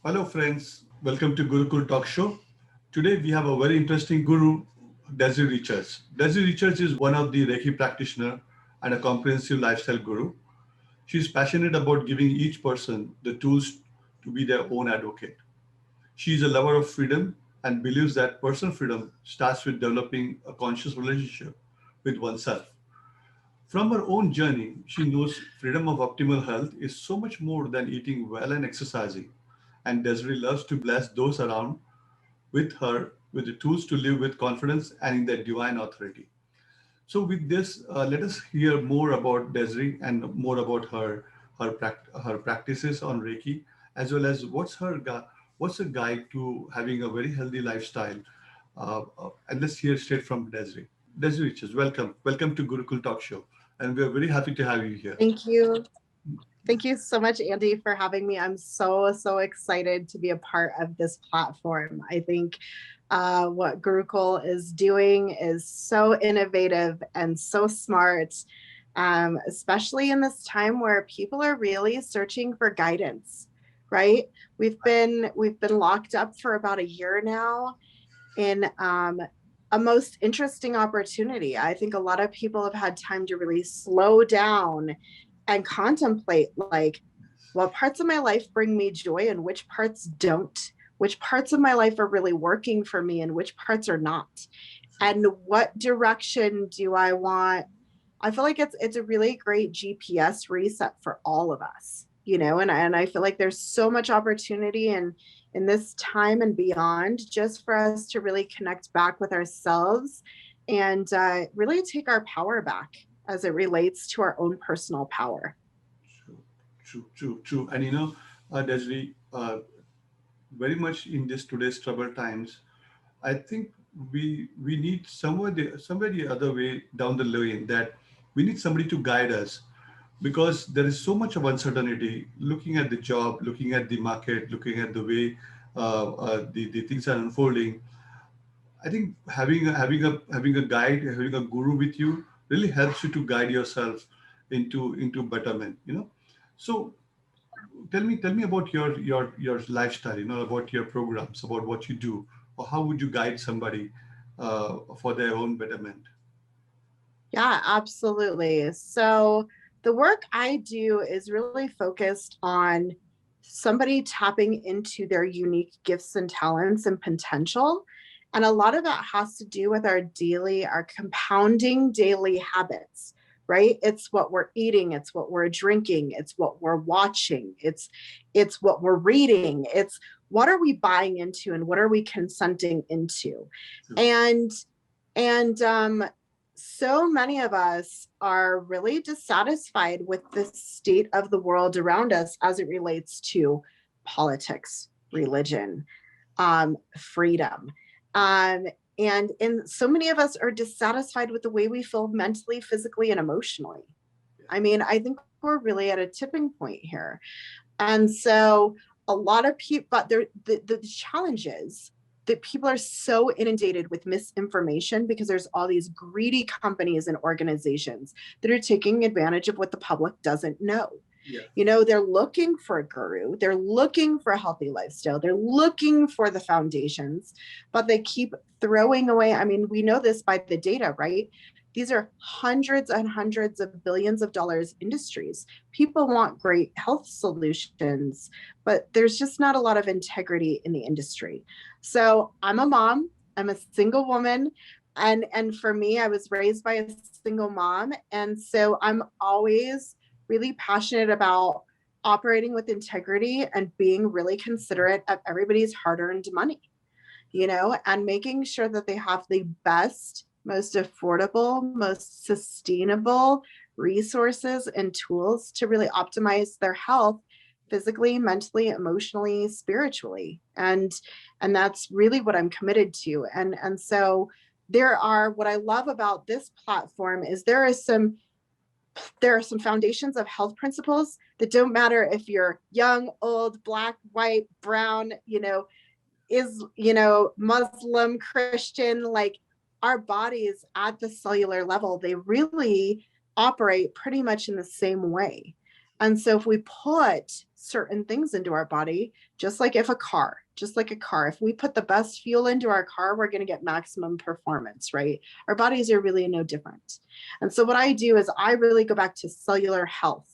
Hello, friends. Welcome to Gurukol Talk Show. Today, we have a very interesting guru, Desirae. Desirae is one of the Reiki practitioner and a comprehensive lifestyle guru. She is passionate about giving each person the tools to be their own advocate. She is a lover of freedom and believes that personal freedom starts with developing a conscious relationship with oneself. From her own journey, she knows freedom of optimal health is so much more than eating well and exercising. And Desiree loves to bless those around with her with the tools to live with confidence and in their divine authority. So, with this, let us hear more about Desiree and more about her practices on Reiki, as well as what's a guide to having a very healthy lifestyle. And let's hear straight from Desiree. Desiree, welcome to Gurukul Talk Show, and we are very happy to have you here. Thank you. Thank you so much, Andy, for having me. I'm so excited to be a part of this platform. I think what Gurukol is doing is so innovative and so smart, especially in this time where people are really searching for guidance, right? We've been locked up for about a year now in a most interesting opportunity. I think a lot of people have had time to really slow down and contemplate, like, what parts of my life bring me joy and which parts don't, which parts of my life are really working for me and which parts are not, and what direction do I want. I feel like it's a really great GPS reset for all of us, and I feel like there's so much opportunity in this time and beyond, just for us to really connect back with ourselves and really take our power back as it relates to our own personal power. True. And Desiree, very much in this today's troubled times, I think we need somewhere the other way down the lane that we need somebody to guide us because there is so much of uncertainty. Looking at the job, looking at the market, looking at the way the things are unfolding. I think having a guide, having a guru with you really helps you to guide yourself into betterment. So tell me about your lifestyle. About your programs, about what you do, or how would you guide somebody for their own betterment? Yeah, absolutely. So the work I do is really focused on somebody tapping into their unique gifts and talents and potential. And a lot of that has to do with our compounding daily habits, right? It's what we're eating, it's what we're drinking, it's what we're watching, it's what we're reading, it's what are we buying into and what are we consenting into. Sure. And so many of us are really dissatisfied with the state of the world around us as it relates to politics, religion, freedom. Um, and so many of us are dissatisfied with the way we feel mentally, physically, and emotionally. I mean, I think we're really at a tipping point here. And so a lot of people, but the challenge is that people are so inundated with misinformation because there's all these greedy companies and organizations that are taking advantage of what the public doesn't know. Yeah. They're looking for a guru, they're looking for a healthy lifestyle, they're looking for the foundations, but they keep throwing away. I mean, we know this by the data, right? These are hundreds and hundreds of billions of dollars industries. People want great health solutions, but there's just not a lot of integrity in the industry. So I'm a mom, I'm a single woman. And for me, I was raised by a single mom. And so I'm always really passionate about operating with integrity and being really considerate of everybody's hard-earned money, and making sure that they have the best, most affordable, most sustainable resources and tools to really optimize their health physically, mentally, emotionally, spiritually. And that's really what I'm committed to. And so what I love about this platform is there are some foundations of health principles that don't matter if you're young, old, black, white, brown, Muslim, Christian. Like, our bodies at the cellular level, they really operate pretty much in the same way. And so if we put certain things into our body, just like a car, if we put the best fuel into our car, we're going to get maximum performance, right? Our bodies are really no different. And so what I do is I really go back to cellular health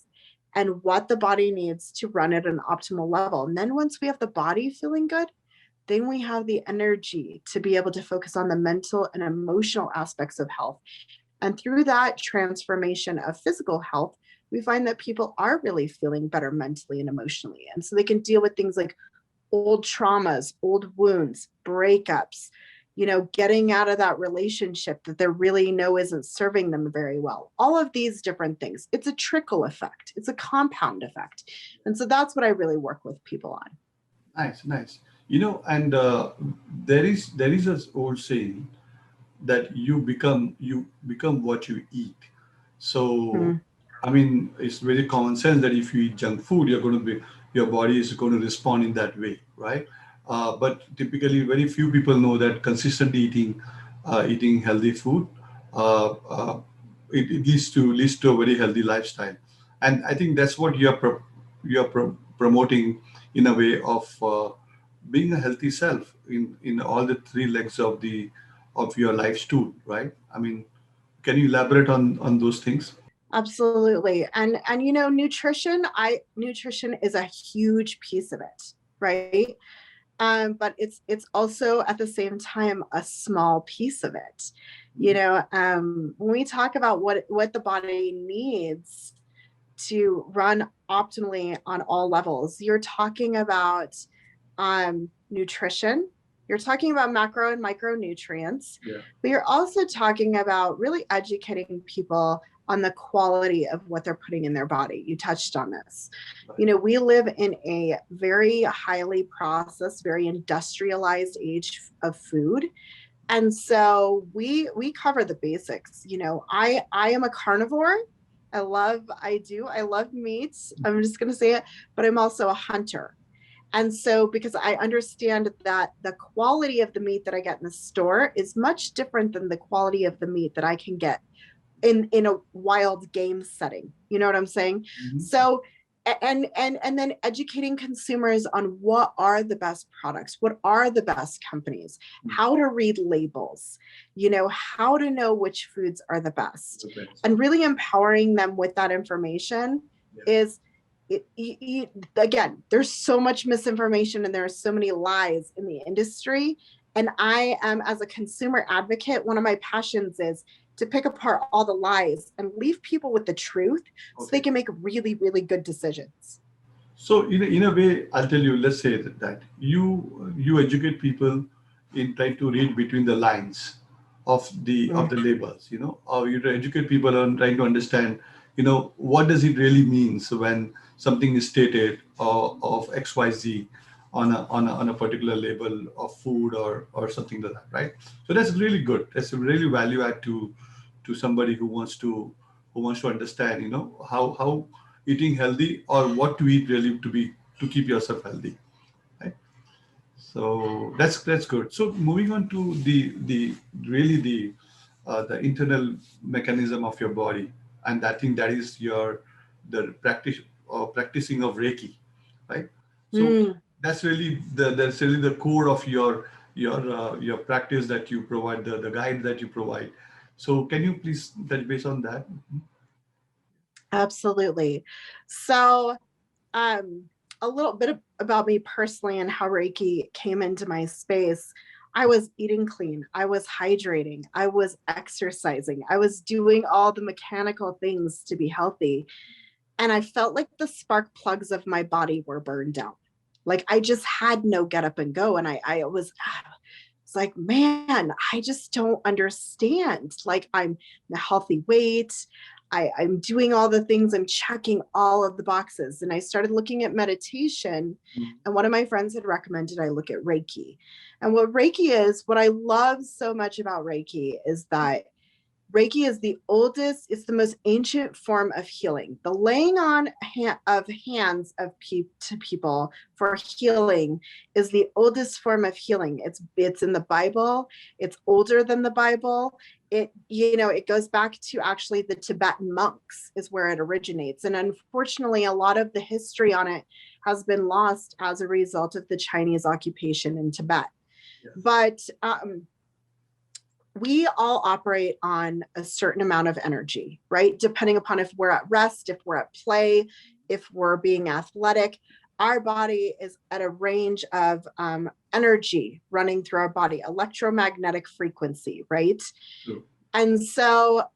and what the body needs to run at an optimal level. And then once we have the body feeling good, then we have the energy to be able to focus on the mental and emotional aspects of health. And through that transformation of physical health, we find that people are really feeling better mentally and emotionally. And so they can deal with things like old traumas, old wounds, breakups, getting out of that relationship that they really know isn't serving them very well. All of these different things. It's a trickle effect. It's a compound effect. And so that's what I really work with people on. Nice, nice. And there is this old saying that you become what you eat. So, Mm, I mean, it's very common sense that if you eat junk food, your body is going to respond in that way, right? But typically, very few people know that consistently eating healthy food, uh, uh, it leads to a very healthy lifestyle, and I think that's what promoting in a way of being a healthy self in all the three legs of your life stool, right? I mean, can you elaborate on those things? absolutely. And nutrition is a huge piece of it, right? But it's also at the same time a small piece of it. When we talk about what the body needs to run optimally on all levels, you're talking about nutrition, you're talking about macro and micronutrients, Yeah. but you're also talking about really educating people on the quality of what they're putting in their body. You touched on this. Right. We live in a very highly processed, very industrialized age of food. And so we cover the basics. I am a carnivore. I love meat. I'm just going to say it, but I'm also a hunter. And so, because I understand that the quality of the meat that I get in the store is much different than the quality of the meat that I can get in a wild game setting. You know what I'm saying? Mhm. So, and then educating consumers on what are the best products, what are the best companies, how to read labels, how to know which foods are the best, The best. and really empowering them with that information Yeah. is again, there's so much misinformation and there are so many lies in the industry. And I am, as a consumer advocate, one of my passions is to pick apart all the lies and leave people with the truth so they Okay. can make really, really good decisions. So in a way, I'll tell you. Let's say that you educate people in trying to read between the lines of the labels. Or you educate people on trying to understand. What does it really mean? So when something is stated of X Y Z on a particular label of food or something like that, right? So that's really good. That's a really value add to somebody who wants to understand. How eating healthy or what to eat really to keep yourself healthy, right? So that's good. So moving on to the really the internal mechanism of your body, and I think that is the practicing of Reiki, right? So Mm, that's really the core of your practice that you provide, the guide that you provide. So can you please touch base on that? absolutely. So, um, a little bit about me personally and how Reiki came into my space. I was eating clean. I was hydrating. I was exercising. I was doing all the mechanical things to be healthy. And I felt like the spark plugs of my body were burned out. Like I just had no get up and go. And I was it's like, man, I just don't understand. Like I'm a healthy weight. I'm doing all the things, I'm checking all of the boxes. And I started looking at meditation. And one of my friends had recommended I look at Reiki. And what Reiki is, what I love so much about Reiki is that Reiki is the oldest, it's the most ancient form of healing. The laying on of hands of to people for healing is the oldest form of healing. It's in the Bible. It's older than the Bible. It goes back to actually the Tibetan monks is where it originates. And unfortunately, a lot of the history on it has been lost as a result of the Chinese occupation in Tibet. Yes. But we all operate on a certain amount of energy, right? Depending upon if we're at rest, if we're at play, if we're being athletic, our body is at a range of energy running through our body, electromagnetic frequency, right? Sure. And so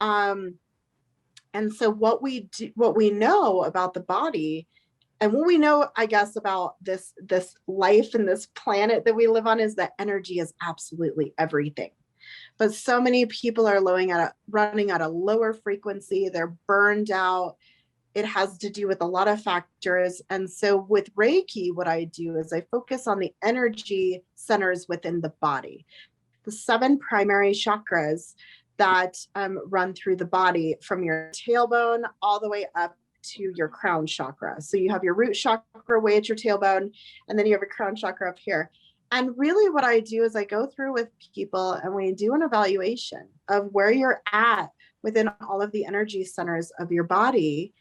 what we know about the body, and what we know, I guess, about this life and this planet that we live on is that energy is absolutely everything. But so many people are running at a lower frequency. They're burned out. It has to do with a lot of factors. And so with Reiki, what I do is I focus on the energy centers within the body, the 7 primary chakras that run through the body from your tailbone all the way up to your crown chakra. So you have your root chakra way at your tailbone, and then you have a crown chakra up here. And really what I do is I go through with people and we do an evaluation of where you're at within all of the energy centers of your body.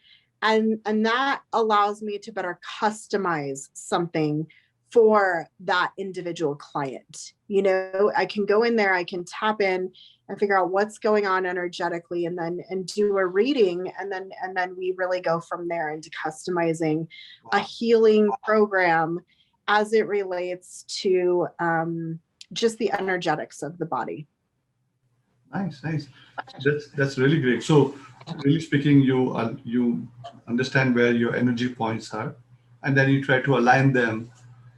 And that allows me to better customize something for that individual client. I can go in there, I can tap in and figure out what's going on energetically and do a reading. And then we really go from there into customizing a healing program as it relates to just the energetics of the body. Nice. That's really great. So, really speaking, you understand where your energy points are, and then you try to align them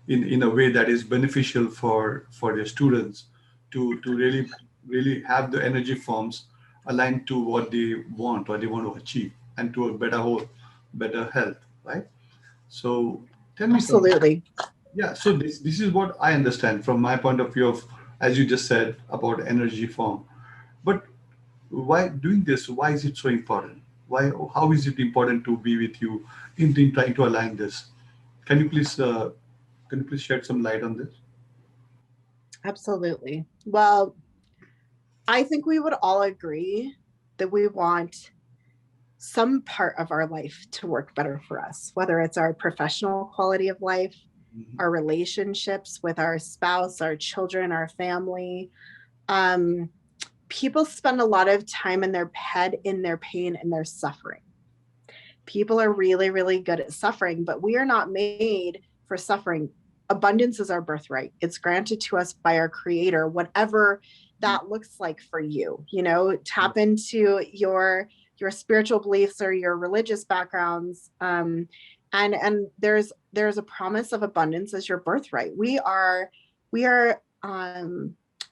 in a way that is beneficial for your students to really have the energy forms aligned to what they want to achieve and to a better health, right? So, tell me something. Absolutely. Yeah, so this is what I understand from my point of view of, as you just said, about energy form. But why doing this? Why is it so important? How is it important to be with you in trying to align this? Can you please shed some light on this? Absolutely. Well, I think we would all agree that we want some part of our life to work better for us, whether it's our professional quality of life, our relationships with our spouse, our children, our family. People spend a lot of time in their head, in their pain, and their suffering. People are really, really good at suffering, but we are not made for suffering. Abundance is our birthright. It's granted to us by our creator, whatever that looks like for you. Tap into your spiritual beliefs or your religious backgrounds. And there's a promise of abundance as your birthright. We are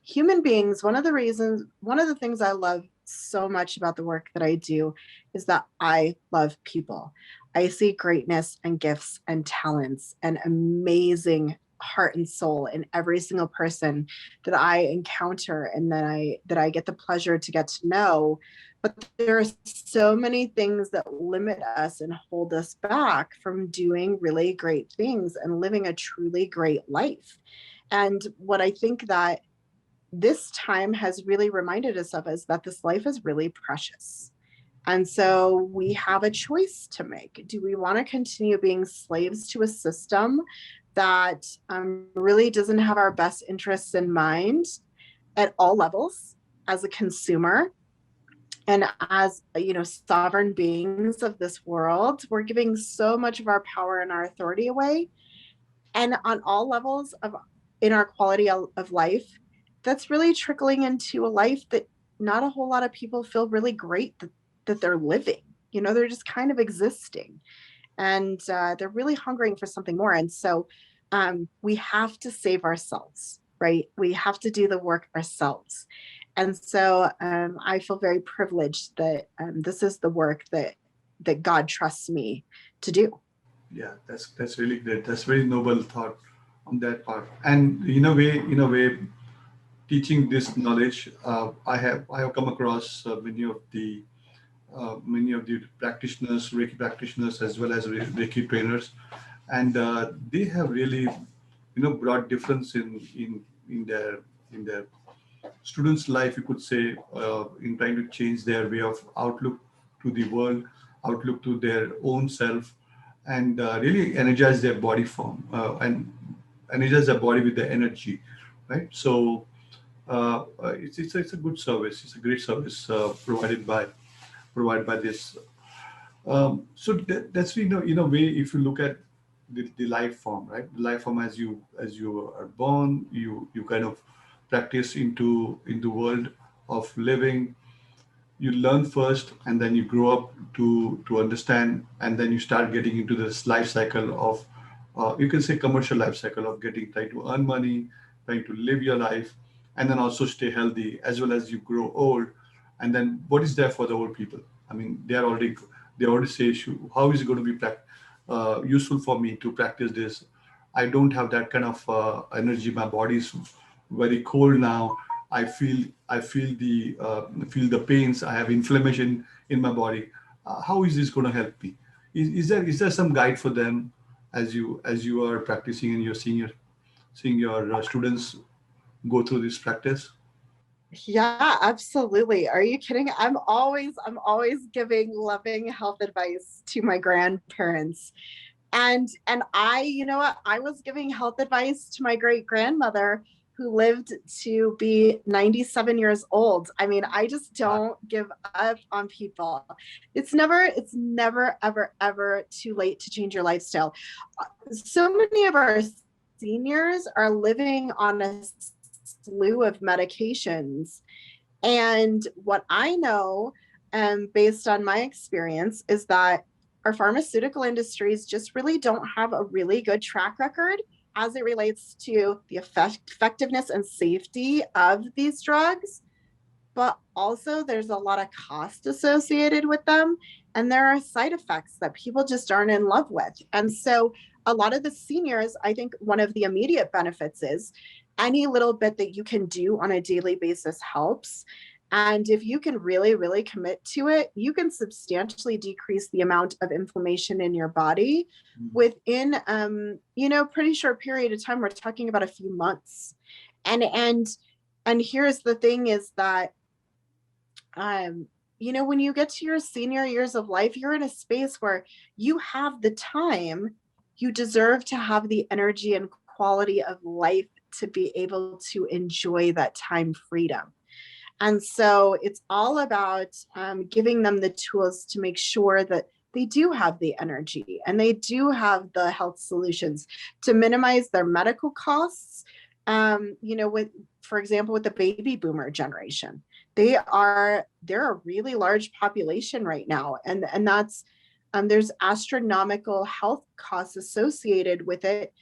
human beings. One of the things I love so much about the work that I do is that I love people. I see greatness and gifts and talents and amazing heart and soul in every single person that I encounter and that I get the pleasure to get to know. But there are so many things that limit us and hold us back from doing really great things and living a truly great life. And what I think that this time has really reminded us of is that this life is really precious. And so we have a choice to make. Do we want to continue being slaves to a system that really doesn't have our best interests in mind at all levels as a consumer? And as, sovereign beings of this world, we're giving so much of our power and our authority away. And on all levels in our quality of life, that's really trickling into a life that not a whole lot of people feel really great that they're living. They're just kind of existing. And they're really hungering for something more. And so we have to save ourselves, right? We have to do the work ourselves. And so I feel very privileged that this is the work that God trusts me to do. Yeah, that's really great. That's very noble thought on that part. And in a way, teaching this knowledge, I have come across many of the practitioners, Reiki practitioners, as well as Reiki trainers, and they have really, brought difference in their students' life, you could say, in trying to change their way of outlook to the world, outlook to their own self, and really energize their body form and energize their body with the energy, right? So it's a good service. It's a great service provided by this. So that's in a way, if you look at the life form, right? The life form, as you are born, you kind of practice into world of living. You learn first, and then you grow up to understand, and then you start getting into this life cycle of, you can say, commercial life cycle of getting, trying to earn money, trying to live your life, and then also stay healthy as well as you grow old. And then what is there for the old people? I mean, they already say, how is it going to be useful for me to practice this? I don't have that kind of energy. My body is very cold now. I feel the pains. I have inflammation in my body. How is this going to help me? Is there some guide for them as you are practicing and you're seeing your students go through this practice? Yeah, absolutely. Are you kidding? I'm always giving loving health advice to my grandparents. And I, you know what? I was giving health advice to my great grandmother who lived to be 97 years old. I mean, I just don't give up on people. It's never ever too late to change your lifestyle. So many of our seniors are living on a slew of medications. And what I know, based on my experience, is that our pharmaceutical industries just really don't have a really good track record as it relates to the effectiveness and safety of these drugs. But also, there's a lot of cost associated with them. And there are side effects that people just aren't in love with. And so, a lot of the seniors, I think one of the immediate benefits is any little bit that you can do on a daily basis helps. And if you can really, really commit to it, you can substantially decrease the amount of inflammation in your body within, pretty short period of time. We're talking about a few months. And here's the thing is that, when you get to your senior years of life, you're in a space where you have the time, you deserve to have the energy and quality of life to be able to enjoy that time freedom. And so it's all about giving them the tools to make sure that they do have the energy and they do have the health solutions to minimize their medical costs. For example, with the baby boomer generation, they're a really large population right now, and that's there's astronomical health costs associated with it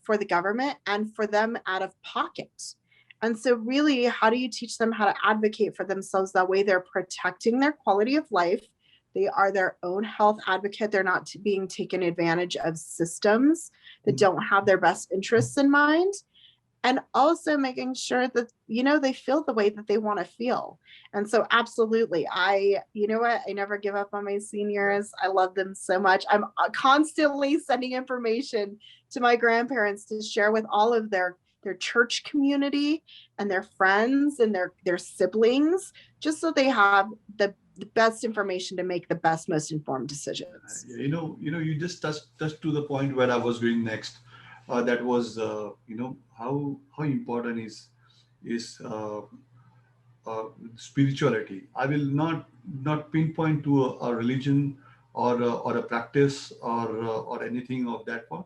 for the government and for them out of pocket. And so really, how do you teach them how to advocate for themselves? That way they're protecting their quality of life. They are their own health advocate. They're not being taken advantage of systems that don't have their best interests in mind. And also making sure that, they feel the way that they want to feel. And so absolutely, I never give up on my seniors. I love them so much. I'm constantly sending information to my grandparents to share with all of their church community and their friends and their siblings, just so they have the best information to make the best, most informed decisions. Yeah, you just touched to the point where I was going next. That was, how important is spirituality. I will not pinpoint to a religion or a practice or anything of that part,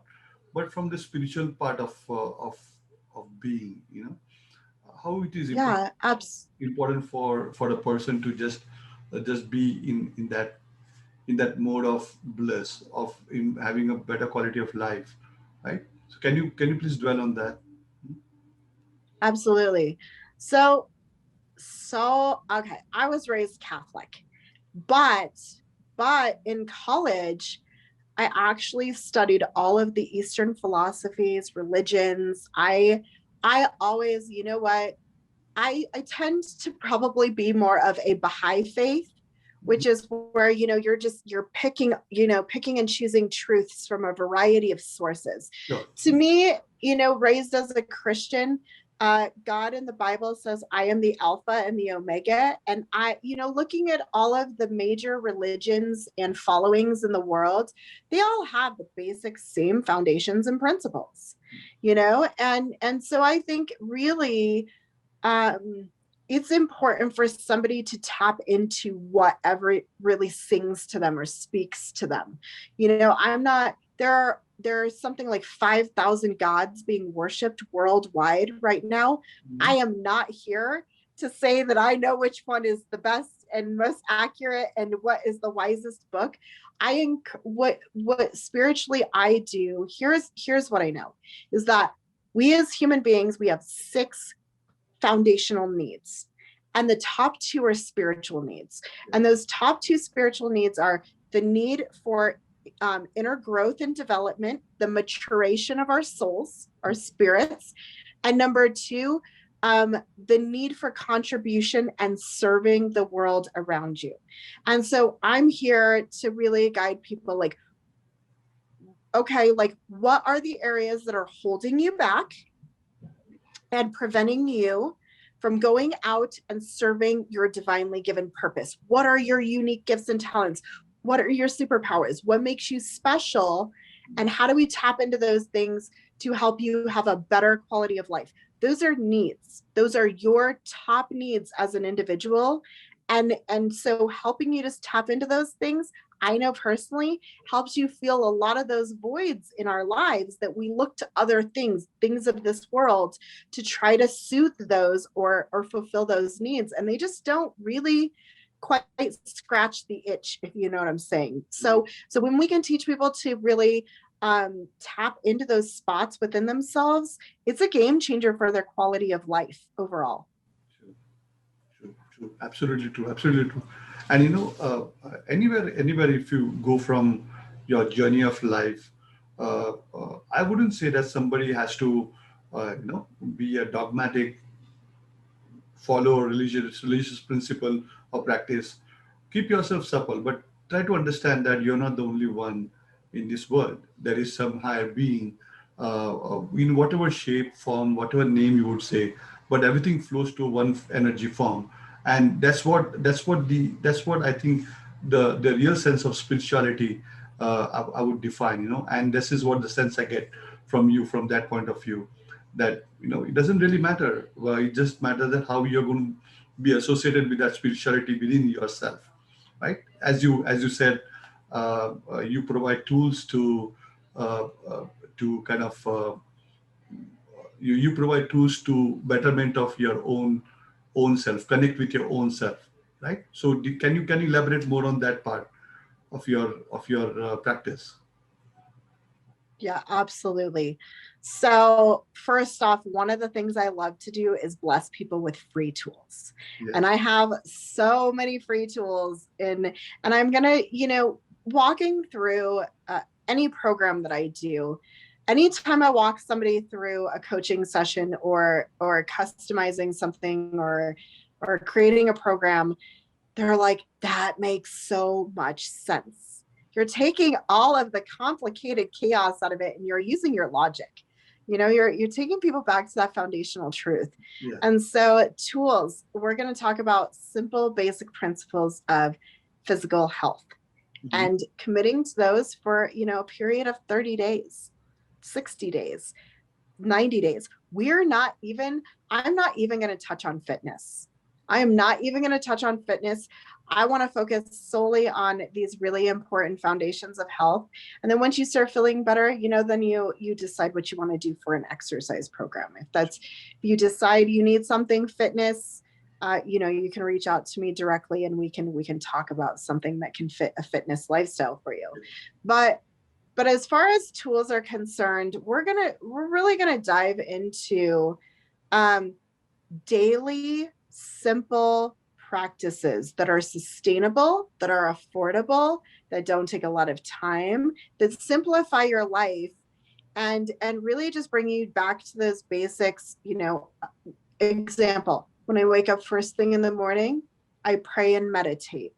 but from the spiritual part of being. How it is Yeah, important for a person to just be in that mode of bliss, of in having a better quality of life, right? So can you please dwell on that? absolutely. So okay, I was raised Catholic, but in college I actually studied all of the Eastern philosophies, religions. I always, you know what? I tend to probably be more of a Baha'i faith, which is where, you're picking and choosing truths from a variety of sources. Sure. To me, raised as a Christian, God in the Bible says, I am the Alpha and the Omega. And looking at all of the major religions and followings in the world, they all have the basic same foundations and principles, and so I think really, it's important for somebody to tap into whatever really sings to them or speaks to them. I'm not there's something like 5,000 gods being worshipped worldwide right now. I am not here to say that I know which one is the best and most accurate and what is the wisest book. What spiritually I do, here's what I know, is that we as human beings, we have 6 foundational needs. And the top 2 are spiritual needs. And those top 2 spiritual needs are the need for inner growth and development, the maturation of our souls, our spirits. And number 2, the need for contribution and serving the world around you. And so I'm here to really guide people like, okay, like what are the areas that are holding you back and preventing you from going out and serving your divinely given purpose? What are your unique gifts and talents? What are your superpowers? What makes you special? And how do we tap into those things to help you have a better quality of life? Those are needs. Those are your top needs as an individual. And so helping you just tap into those things, I know personally, helps you feel a lot of those voids in our lives that we look to other things of this world to try to soothe those or fulfill those needs. And they just don't really quite scratch the itch, if you know what I'm saying. So when we can teach people to really tap into those spots within themselves, it's a game changer for their quality of life overall. True. Absolutely true. Absolutely true. And anywhere, if you go from your journey of life, I wouldn't say that somebody has to, be a dogmatic, follow a religious principle or practice. Keep yourself supple, but try to understand that you're not the only one in this world. There is some higher being, in whatever shape, form, whatever name you would say, but everything flows to one energy form, and that's what I think the real sense of spirituality, I would define, and this is what the sense I get from you from that point of view, that it doesn't really matter. Well, it just matters that how you're going to be associated with that spirituality within yourself, right? As you said, you provide tools to kind of you provide tools to betterment of your own self, connect with your own self, right? So can you elaborate more on that part of your practice? Yeah, absolutely. So first off, one of the things I love to do is bless people with free tools. And Yes. I have so many free tools and I'm going to, walking through any program that I do, anytime I walk somebody through a coaching session or customizing something or creating a program, they're like, that makes so much sense. You're taking all of the complicated chaos out of it and you're using your logic. You're taking people back to that foundational truth. Yeah. And so tools, we're going to talk about simple basic principles of physical health and committing to those for, a period of 30 days, 60 days, 90 days. I'm not even going to touch on fitness. I am not even going to touch on fitness. I want to focus solely on these really important foundations of health. And then once you start feeling better, then you decide what you want to do for an exercise program. If you decide you need something fitness, you can reach out to me directly and we can talk about something that can fit a fitness lifestyle for you. But as far as tools are concerned, we're really gonna dive into daily simple practices that are sustainable, that are affordable, that don't take a lot of time, that simplify your life and really just bring you back to those basics. Example, When I wake up first thing in the morning, I pray and meditate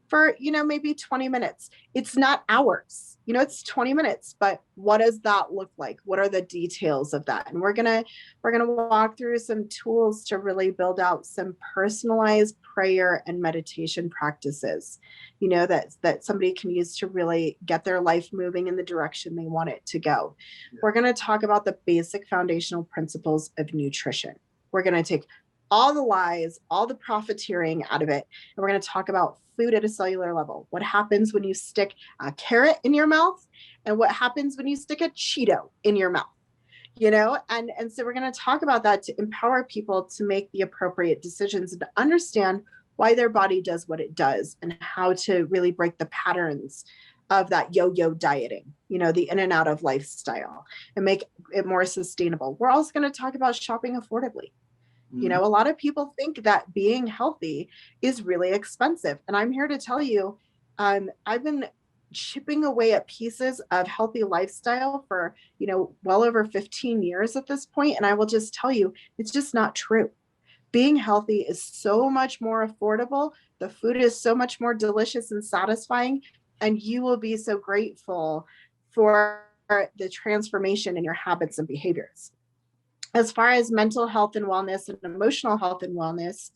for, maybe 20 minutes. It's not hours, it's 20 minutes, but what does that look like? What are the details of that? And we're going to walk through some tools to really build out some personalized prayer and meditation practices, that somebody can use to really get their life moving in the direction they want it to go. Yeah. We're going to talk about the basic foundational principles of nutrition. We're going to take all the lies, all the profiteering out of it. And we're going to talk about food at a cellular level. What happens when you stick a carrot in your mouth, and what happens when you stick a Cheeto in your mouth, and so we're going to talk about that to empower people to make the appropriate decisions and to understand why their body does what it does and how to really break the patterns of that yo-yo dieting, the in and out of lifestyle, and make it more sustainable. We're also going to talk about shopping affordably. A lot of people think that being healthy is really expensive. And I'm here to tell you, I've been chipping away at pieces of healthy lifestyle for, well over 15 years at this point. And I will just tell you, it's just not true. Being healthy is so much more affordable. The food is so much more delicious and satisfying. And you will be so grateful for the transformation in your habits and behaviors. As far as mental health and wellness and emotional health and wellness,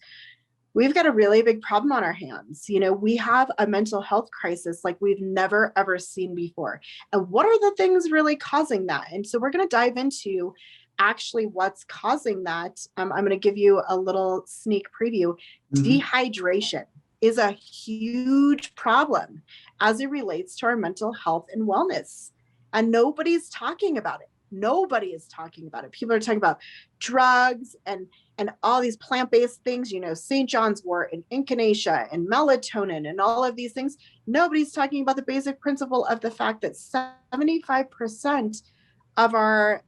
we've got a really big problem on our hands. We have a mental health crisis like we've never, ever seen before. And what are the things really causing that? And so we're going to dive into actually what's causing that. I'm going to give you a little sneak preview. Dehydration is a huge problem as it relates to our mental health and wellness. And nobody's talking about it. Nobody is talking about it. People are talking about drugs and all these plant-based things, St. John's wort and echinacea and melatonin and all of these things. Nobody's talking about the basic principle of the fact that 75% of our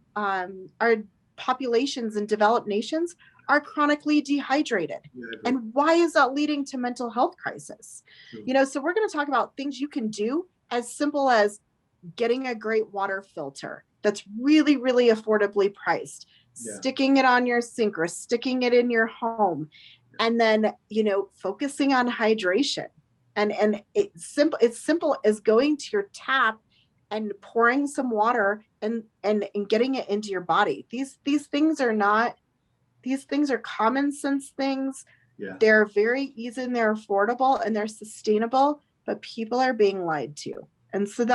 populations in developed nations are chronically dehydrated. Yeah, and why is that leading to mental health crisis? Sure. So we're going to talk about things you can do as simple as getting a great water filter that's really, really affordably priced, sticking it on your sink or sticking it in your home, and then, focusing on hydration. And it's simple as going to your tap and pouring some water and getting it into your body. These things are common sense things. Yeah. They're very easy and they're affordable and they're sustainable, but people are being lied to. And so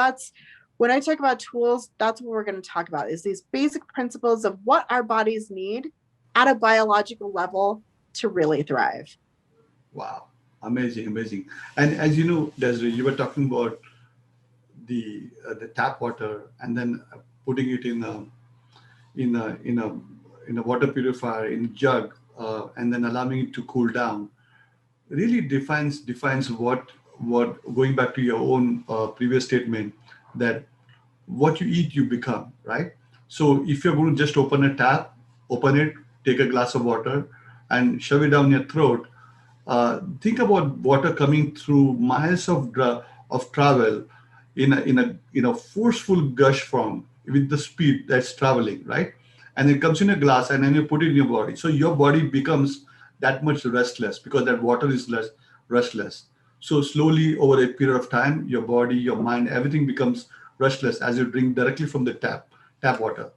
when I talk about tools, that's what we're going to talk about, is these basic principles of what our bodies need at a biological level to really thrive. Wow. Amazing. And as you know, Desirae, you were talking about the tap water and then putting it in a water purifier in a jug and then allowing it to cool down. Really defines what going back to your own previous statement, that what you eat, you become, right? So if you're going to just open a tap, take a glass of water and shove it down your throat, think about water coming through miles of travel in a forceful gush form with the speed that's traveling, right? And it comes in a glass and then you put it in your body. So your body becomes that much restless because that water is less restless. So slowly over a period of time, your body, your mind, everything becomes restless as you drink directly from the tap water.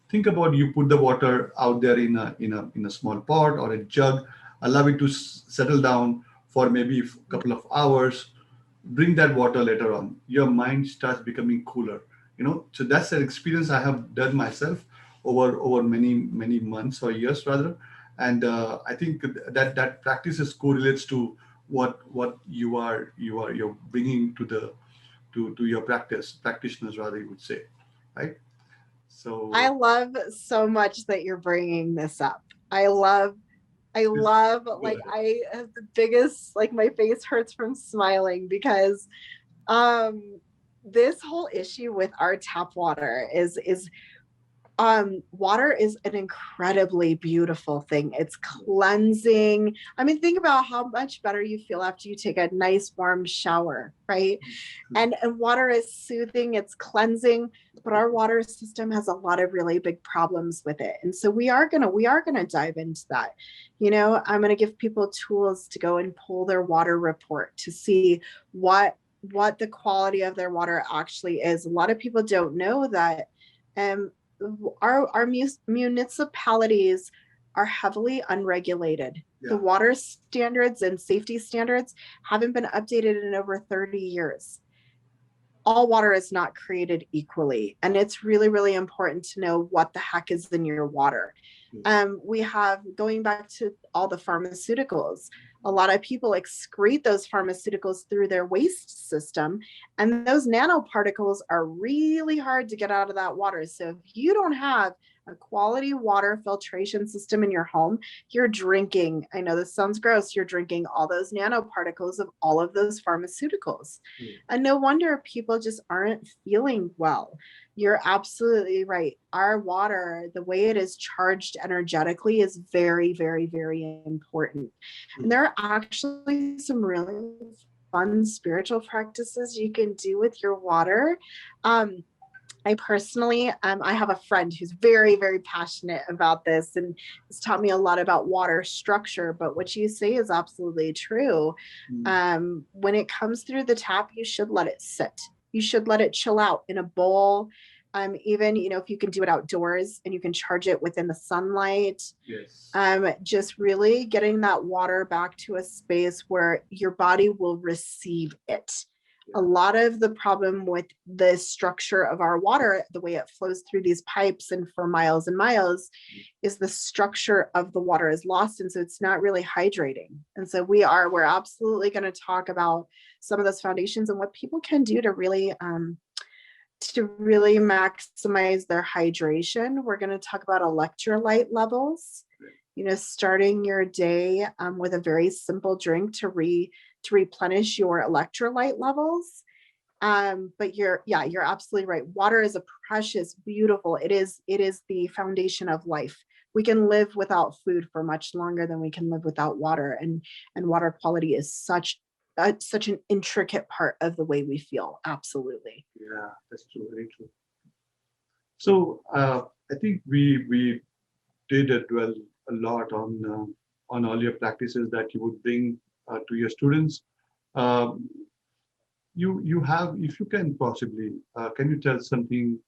Think about, you put the water out there in a small pot or a jug, allow it to settle down for maybe a couple of hours, drink that water later on. Your mind starts becoming cooler. So that's an experience I have done myself over many months or years rather. And I think that practice correlates to what you're bringing to your practitioners rather, you would say, right? So I love so much that you're bringing this up. I love like I have the biggest, like my face hurts from smiling because this whole issue with our tap water is Water is an incredibly beautiful thing. It's cleansing. I mean, think about how much better you feel after you take a nice warm shower, right? And water is soothing, it's cleansing, but our water system has a lot of really big problems with it. And so we are gonna dive into that. I'm gonna give people tools to go and pull their water report to see what the quality of their water actually is. A lot of people don't know that um, our municipalities are heavily unregulated. Yeah. The water standards and safety standards haven't been updated in over 30 years. All water is not created equally, and it's really, really important to know what the heck is in your water. We have, going back to all the pharmaceuticals, a lot of people excrete those pharmaceuticals through their waste system, and those nanoparticles are really hard to get out of that water. So if you don't have a quality water filtration system in your home, you're drinking, I know this sounds gross, you're drinking all those nanoparticles of all of those pharmaceuticals. And no wonder people just aren't feeling well. You're absolutely right. Our water, the way it is charged energetically, is very, very, very important. And there are actually some really fun spiritual practices you can do with your water. I personally, I have a friend who's very, very passionate about this and has taught me a lot about water structure. But what you say is absolutely true. When it comes through the tap, you should let it sit. You should let it chill out in a bowl. Even, if you can do it outdoors and you can charge it within the sunlight. Yes. Just really getting that water back to a space where your body will receive it. A lot of the problem with the structure of our water, the way it flows through these pipes and for miles and miles, is the structure of the water is lost. And so it's not really hydrating. And so we're absolutely going to talk about some of those foundations and what people can do to really maximize their hydration. We're going to talk about electrolyte levels, starting your day with a very simple drink to replenish your electrolyte levels. But you're absolutely right. Water is a precious, beautiful, it is the foundation of life. We can live without food for much longer than we can live without water. And water quality is such an intricate part of the way we feel. Absolutely. Yeah, that's true. Very true. So I think we did dwell a lot on all your practices that you would bring to your students. You have, if you can possibly, can you tell something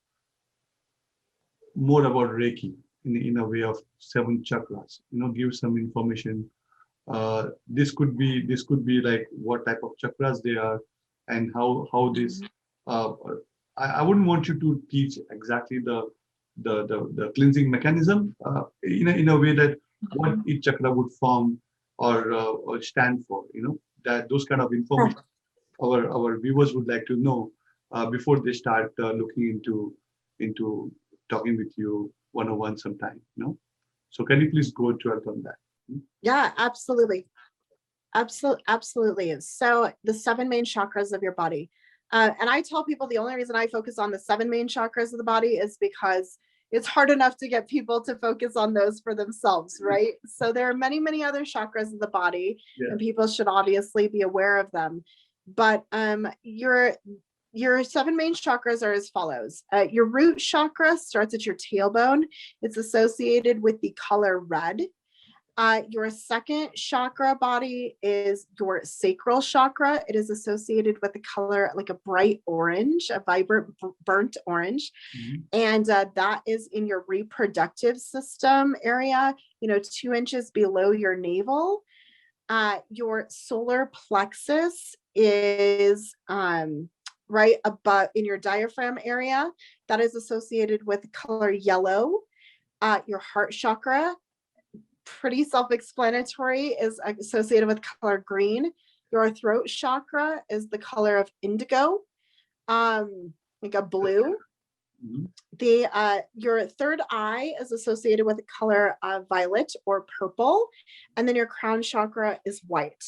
more about Reiki in a way of 7 chakras? Give some information. This could be like what type of chakras they are, and how this. I wouldn't want you to teach exactly the cleansing mechanism in a way that what each chakra would form or stand for. That those kind of information our viewers would like to know before they start looking into talking with you one-on-one sometime. So can you please go to on that? Yeah, absolutely. Absolutely. So the 7 main chakras of your body. And I tell people the only reason I focus on the 7 main chakras of the body is because it's hard enough to get people to focus on those for themselves, right? So there are many, many other chakras of the body, and people should obviously be aware of them. But your 7 main chakras are as follows. Your root chakra starts at your tailbone. It's associated with the color red. Your second chakra body is your sacral chakra. It is associated with the color like a bright orange, a vibrant burnt orange. And that is in your reproductive system area, 2 inches below your navel. Your solar plexus is right above in your diaphragm area. That is associated with the color yellow. Your heart chakra, pretty self-explanatory, is associated with color green. Your throat chakra is the color of indigo, like a blue. Your third eye is associated with the color of violet or purple, and then your crown chakra is white.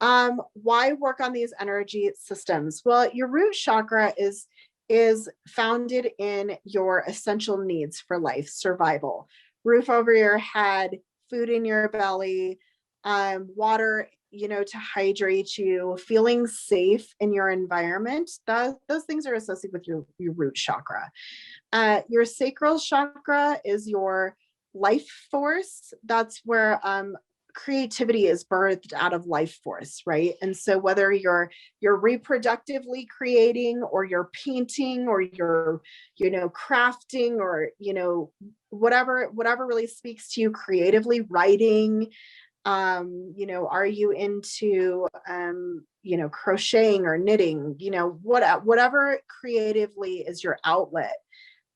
Why work on these energy systems? Well, your root chakra is is founded in your essential needs for life, survival, roof over your head, food in your belly, water, to hydrate you, feeling safe in your environment. Those things are associated with your root chakra. Your sacral chakra is your life force. That's where creativity is birthed out of life force, right? And so whether you're reproductively creating, or you're painting, or you're crafting, or whatever really speaks to you creatively, writing, are you into crocheting or knitting, whatever creatively is your outlet,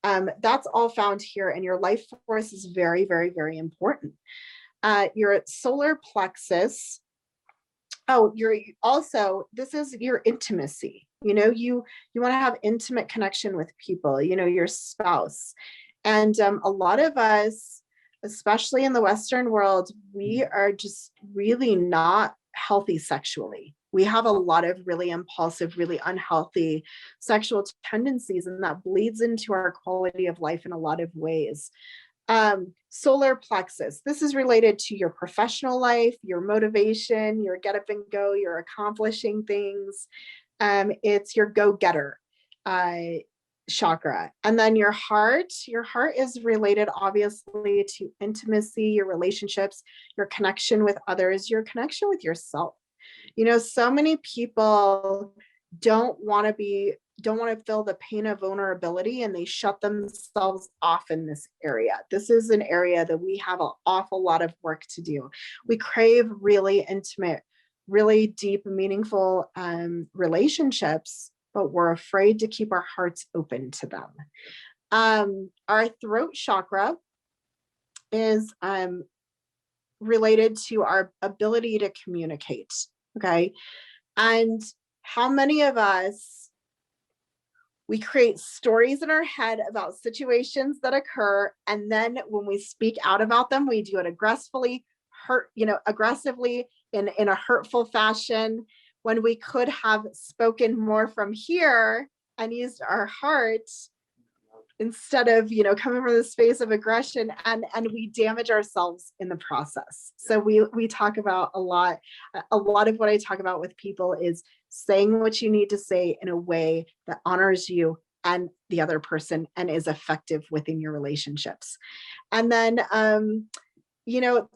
that's all found here. And your life force is very, very, very important. Your solar plexus. Oh, this is your intimacy. You want to have intimate connection with people, your spouse. And a lot of us, especially in the Western world, we are just really not healthy sexually. We have a lot of really impulsive, really unhealthy sexual tendencies, and that bleeds into our quality of life in a lot of ways. Solar plexus. This is related to your professional life, your motivation, your get up and go, your accomplishing things. It's your go-getter chakra. And then your heart is related obviously to intimacy, your relationships, your connection with others, your connection with yourself. So many people don't want to feel the pain of vulnerability, and they shut themselves off in this area. This is an area that we have an awful lot of work to do. We crave really intimate, really deep, meaningful relationships, but we're afraid to keep our hearts open to them. Our throat chakra is related to our ability to communicate. Okay. And how many of us, we create stories in our head about situations that occur, and then when we speak out about them, we do it aggressively, in a hurtful fashion, when we could have spoken more from here and used our heart instead of coming from the space of aggression, and we damage ourselves in the process. So we talk about a lot of what I talk about with people is saying what you need to say in a way that honors you and the other person and is effective within your relationships. And then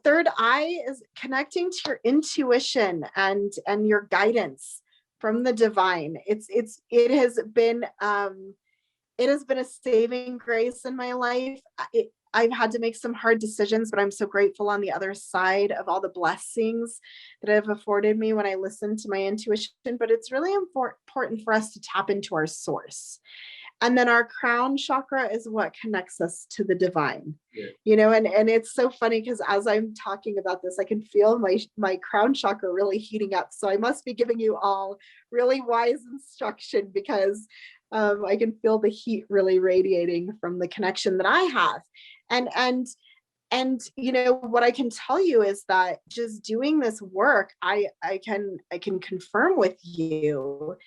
third eye is connecting to your intuition and your guidance from the divine. It has been a saving grace in my life. I've had to make some hard decisions, but I'm so grateful on the other side of all the blessings that have afforded me when I listen to my intuition. But it's really important for us to tap into our source. And then our crown chakra is what connects us to the divine. Yeah. And it's so funny because as I'm talking about this, I can feel my crown chakra really heating up. So I must be giving you all really wise instruction, because I can feel the heat really radiating from the connection that I have. And what I can tell you is that just doing this work, I can confirm with you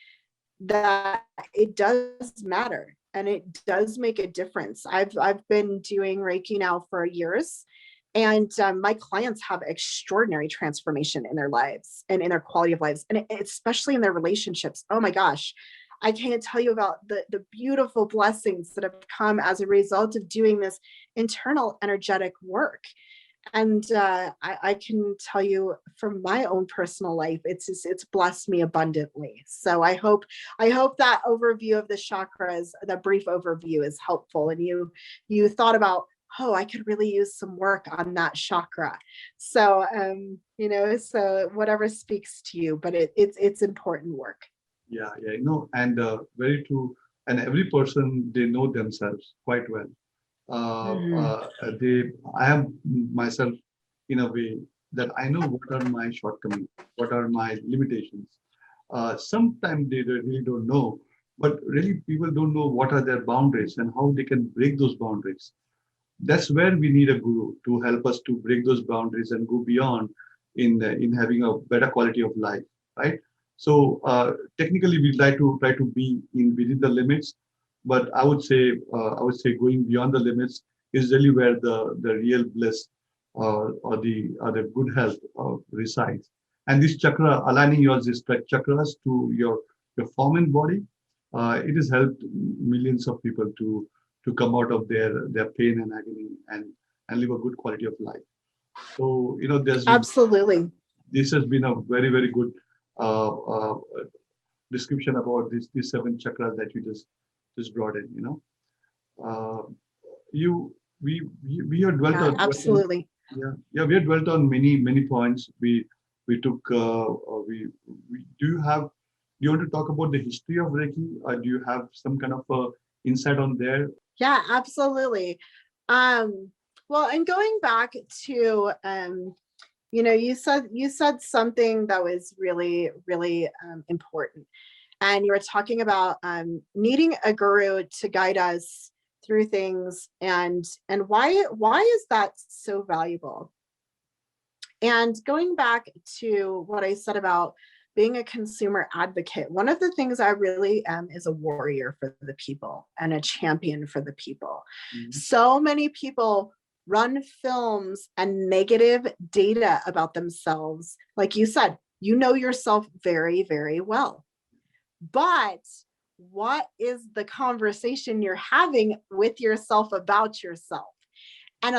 that it does matter and it does make a difference. I've been doing Reiki now for years, and my clients have extraordinary transformation in their lives and in their quality of lives, and especially in their relationships. Oh my gosh, I can't tell you about the beautiful blessings that have come as a result of doing this internal energetic work. And I can tell you from my own personal life, it's blessed me abundantly. So I hope that overview of the chakras, the brief overview, is helpful, and you thought about, oh, I could really use some work on that chakra. So so whatever speaks to you, but it's important work. Yeah, and very true. And every person, they know themselves quite well. I am myself in a way that I know what are my shortcomings, what are my limitations. Sometimes they really don't know, but really people don't know what are their boundaries and how they can break those boundaries. That's where we need a guru to help us to break those boundaries and go beyond in having a better quality of life, right? So technically, we try to be within the limits, But I would say going beyond the limits is really where the real bliss or the good health resides. And this chakra, aligning your these chakras to your form and body, it has helped millions of people to come out of their pain and agony and live a good quality of life. So Absolutely. this has been a very very good uh, uh, description about these seven chakras that you just brought in. Uh, you we have dwelt Yeah, on absolutely. yeah, we have dwelt on many points. We took do you have, do you want to talk about the history of Reiki, or do you have some kind of insight on there? Yeah, absolutely. Um, well, and going back to you said something that was really, really important. And you were talking about needing a guru to guide us through things, and why is that so valuable? And going back to what I said about being a consumer advocate, one of the things I really am is a warrior for the people and a champion for the people. Mhm. So many people run films and negative data about themselves. Like you said, you know yourself very, very well. But what is the conversation you're having with yourself about yourself? And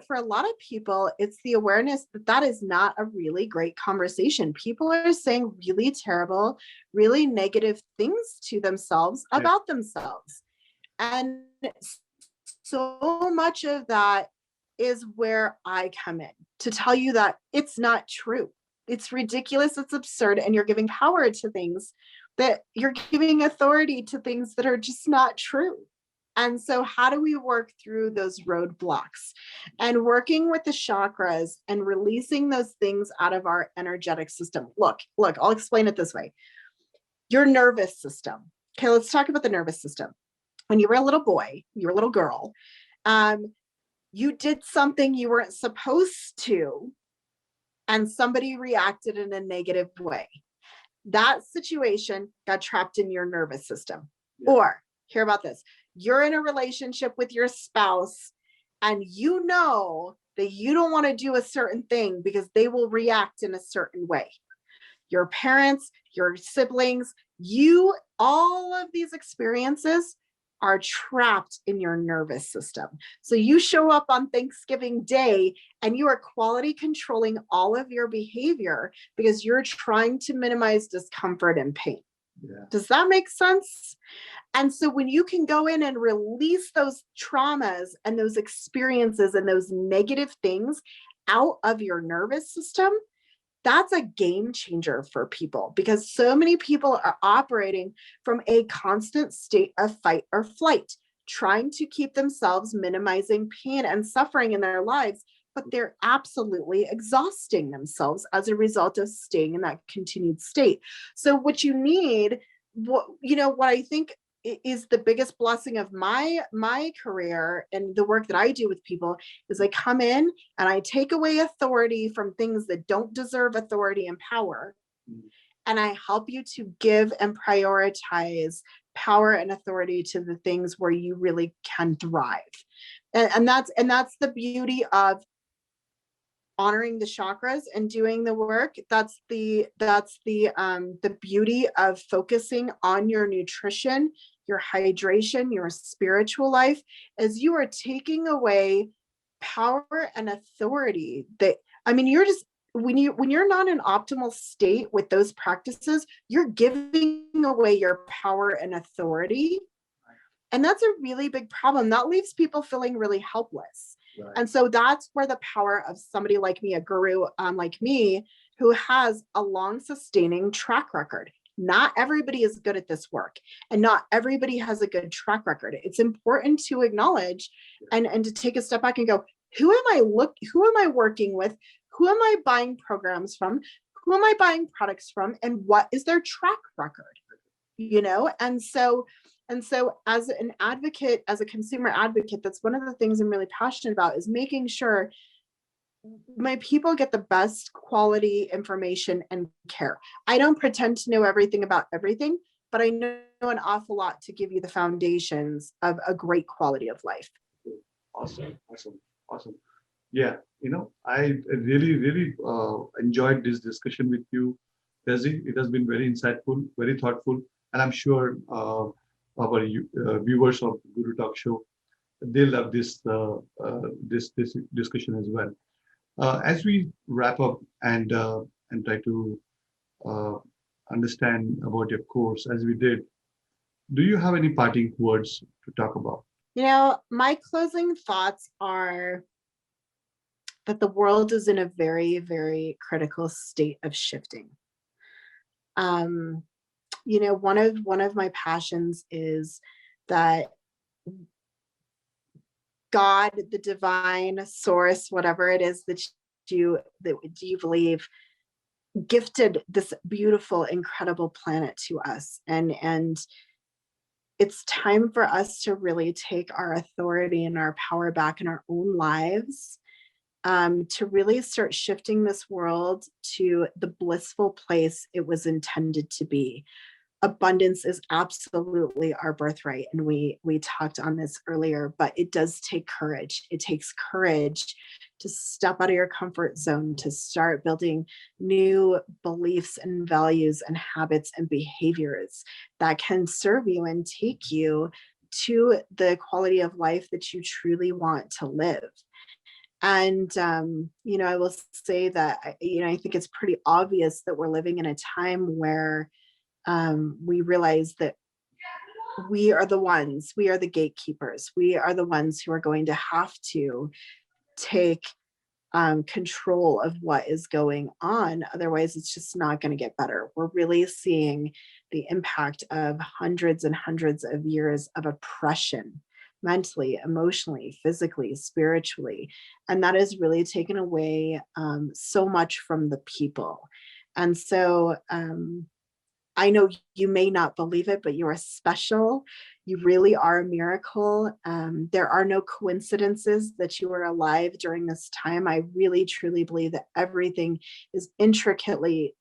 for a lot of people, it's the awareness that that is not a really great conversation. People are saying really terrible, really negative things to themselves Yeah, about themselves. And so much of that is where I come in to tell you that it's not true. It's ridiculous, it's absurd, and you're giving power to things, that you're giving authority to things that are just not true. And so, how do we work through those roadblocks? And working with the chakras and releasing those things out of our energetic system. Look, I'll explain it this way. Your nervous system. Okay, let's talk about the nervous system. When you were a little boy, you were a little girl, um, you did something you weren't supposed to, and somebody reacted in a negative way. That situation got trapped in your nervous system. yeah, Or, hear about this, you're in a relationship with your spouse, and you know that you don't want to do a certain thing because they will react in a certain way. Your parents, your siblings, all of these experiences are trapped in your nervous system. So you show up on Thanksgiving Day and you are quality controlling all of your behavior because you're trying to minimize discomfort and pain. yeah, Does that make sense? And so when you can go in and release those traumas and those experiences and those negative things out of your nervous system, that's a game changer for people, because so many people are operating from a constant state of fight or flight, trying to keep themselves minimizing pain and suffering in their lives, but they're absolutely exhausting themselves as a result of staying in that continued state. So what you need, what I think is the biggest blessing of my career and the work that I do with people is I come in and I take away authority from things that don't deserve authority and power. mm, And I help you to give and prioritize power and authority to the things where you really can thrive. And that's the beauty of honoring the chakras and doing the work. That's the beauty of focusing on your nutrition, your hydration, your spiritual life, as you are taking away power and authority that, I mean, you're just, when you're not in optimal state with those practices, you're giving away your power and authority. And that's a really big problem. That leaves people feeling really helpless. right. And so that's where the power of somebody like me, a guru like me, who has a long sustaining track record. Not everybody is good at this work, and not everybody has a good track record. It's important to acknowledge and to take a step back and go, who am I working with? Who am I buying programs from? Who am I buying products from? And what is their track record? And so as an advocate, as a consumer advocate, that's one of the things I'm really passionate about, is making sure my people get the best quality information and care. I don't pretend to know everything about everything, but I know an awful lot to give you the foundations of a great quality of life. Awesome, awesome, awesome. Yeah, I really enjoyed this discussion with you, Desi. It has been very insightful, very thoughtful, and I'm sure our viewers of Guru Talk Show, they love this discussion as well. As we wrap up and try to uh, understand about your course as we did, do you have any parting words to talk about? My closing thoughts are that the world is in a very, very critical state of shifting. One of my passions is that God, the divine source, whatever it is that you believe, gifted this beautiful, incredible planet to us, and it's time for us to really take our authority and our power back in our own lives, to really start shifting this world to the blissful place it was intended to be. Abundance is absolutely our birthright, and we talked on this earlier, but it does take courage. It takes courage to step out of your comfort zone, to start building new beliefs and values and habits and behaviors that can serve you and take you to the quality of life that you truly want to live. And I will say that I think it's pretty obvious that we're living in a time where we realize that we are the gatekeepers. We are the ones who are going to have to take control of what is going on. Otherwise, it's just not going to get better. We're really seeing the impact of hundreds and hundreds of years of oppression, mentally, emotionally, physically, spiritually. And that has really taken away so much from the people. And so, I know you may not believe it, but you are special. You really are a miracle. There are no coincidences that you are alive during this time. I really, truly believe that everything is intricately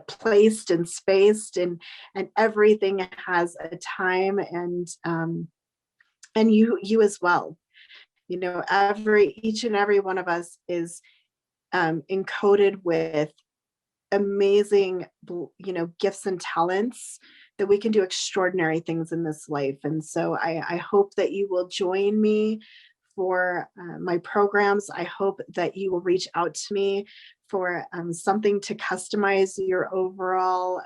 placed and spaced, and everything has a time, and you as well. Each and every one of us is encoded with amazing gifts and talents that we can do extraordinary things in this life. And so I hope that you will join me for my programs. I hope that you will reach out to me for something to customize your overall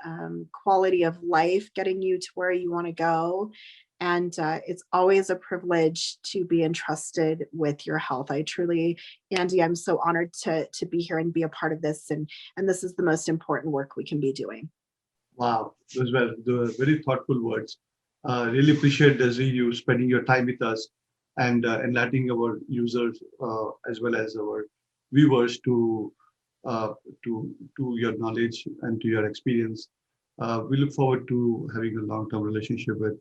quality of life, getting you to where you want to go. And it's always a privilege to be entrusted with your health. I truly, Andy, I'm so honored to be here and be a part of this. And this is the most important work we can be doing. Wow, those were very thoughtful words. Really appreciate, Desiree, you spending your time with us and enlightening our users as well as our viewers to your knowledge and to your experience. We look forward to having a long-term relationship with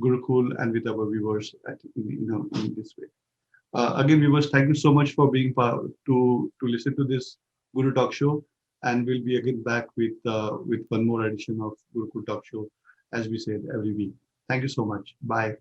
Gurukol and with our viewers in this way. Again, viewers, thank you so much for being part to listen to this Guru Talk Show, and we'll be again back with one more edition of Gurukol Talk Show, as we said every week. Thank you so much. Bye.